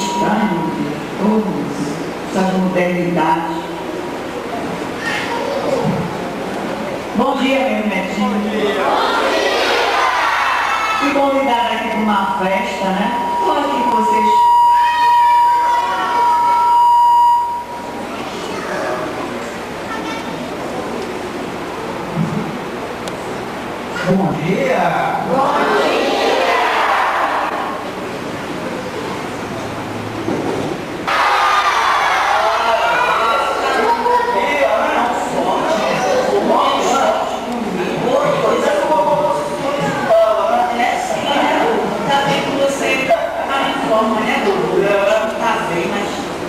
estranho de todas essas modernidades. Bom dia, meu netinho. Bom dia! Fui convidada aqui para uma festa, né? Estou aqui com vocês. Bom dia! Bom dia!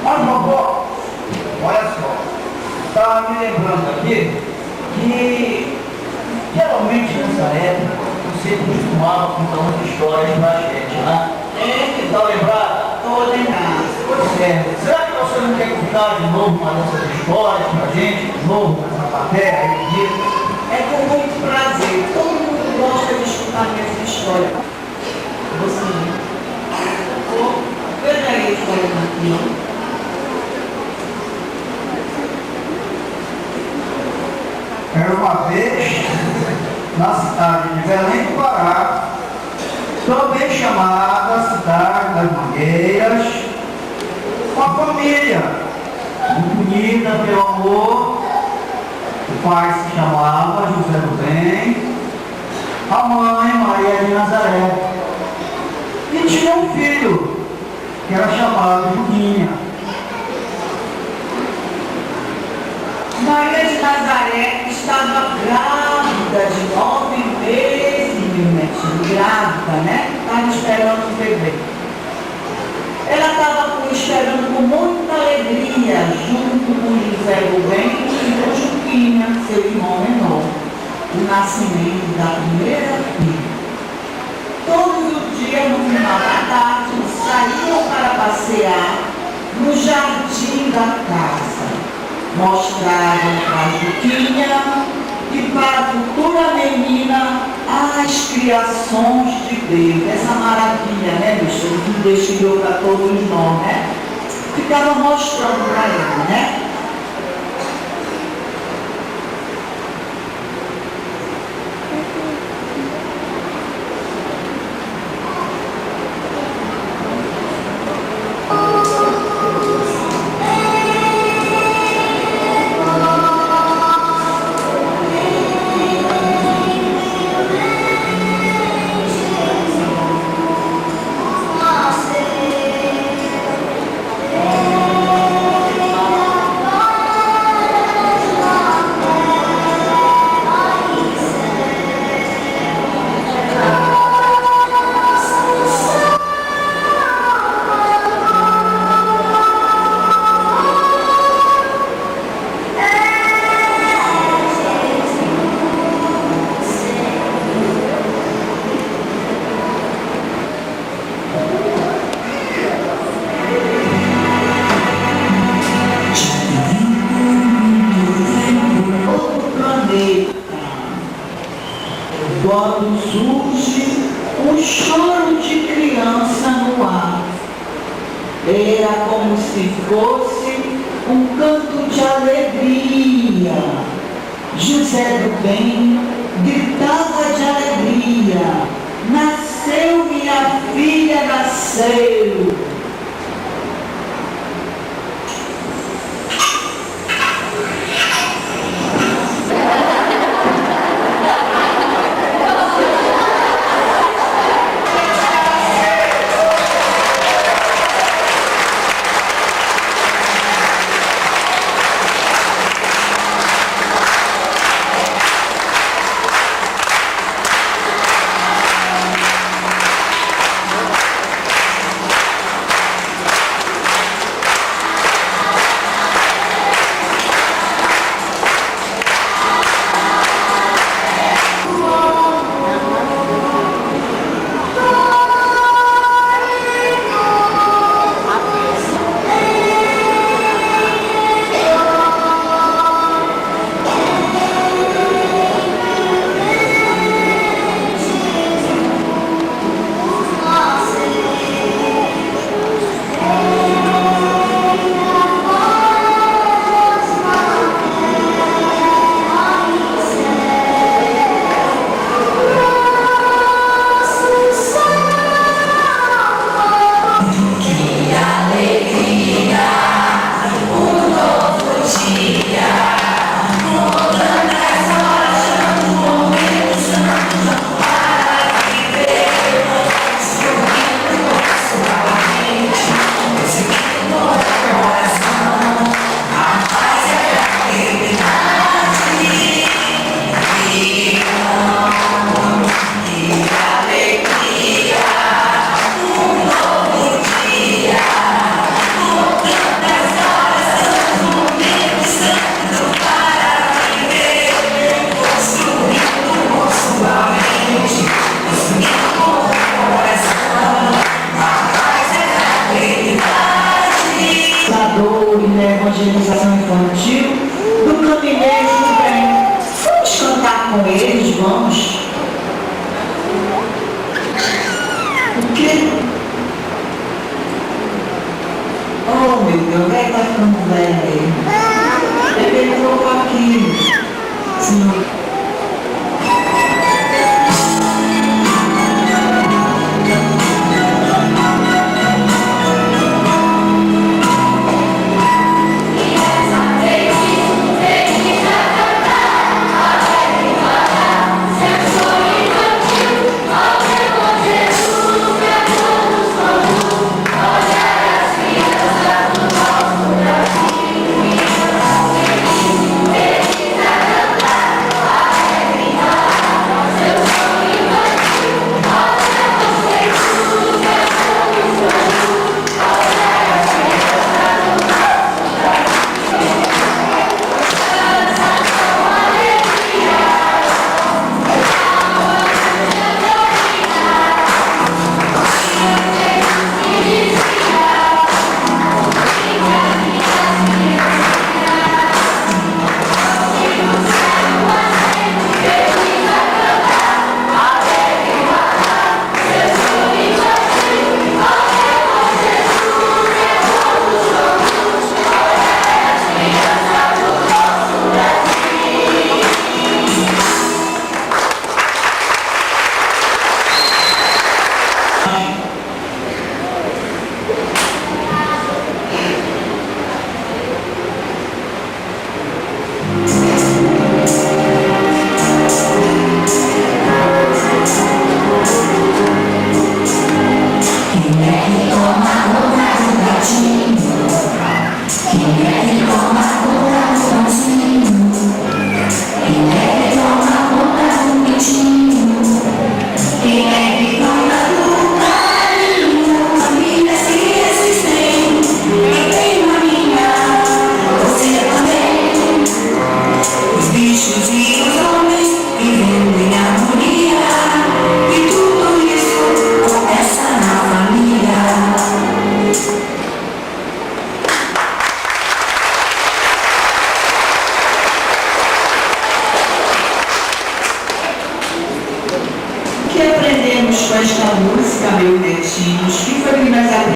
Mas, vovó, olha só, estava me lembrando aqui que geralmente nessa época você costumava contar umas histórias pra gente, né? Está lembrada? Estou lembrada. Pois é. Será que você não quer contar de novo uma dessas histórias pra gente, de novo, nessa matéria aí? É com muito prazer. Todo mundo gosta de escutar minhas histórias. Você. Veja aí a história aqui. Era uma vez, na cidade de Belém do Pará, também chamada Cidade das Mangueiras, uma família muito unida pelo amor. O pai se chamava José do Bem, a mãe Maria de Nazaré, e tinha um filho que era chamado Julinha. Maria de Nazaré estava grávida de 9 meses, meu netinho, grávida, né? Estava esperando o bebê. Ela estava esperando com muita alegria, junto com José Rubem e com Juquinha, seu irmão menor, o nascimento da primeira filha. Todos os dias, no final da tarde, saíam para passear no jardim da casa. Mostraram para a Juquinha e para a futura menina as criações de Deus. Essa maravilha, né, bicho? Que Deus criou para todos nós, né? Ficava mostrando para ela, né? Quando surge um choro de criança no ar, era como se fosse um canto de alegria. José do Bem gritava de alegria: nasceu minha filha, nasceu. evangelização infantil, do caminhão também. Vamos cantar com eles, vamos. O quê? Oh, meu Deus, vai estar ficando velho. Ele entrou aqui. Senhor. O que aprendemos com esta música, meu netinhos? Que foi que nós aprendemos?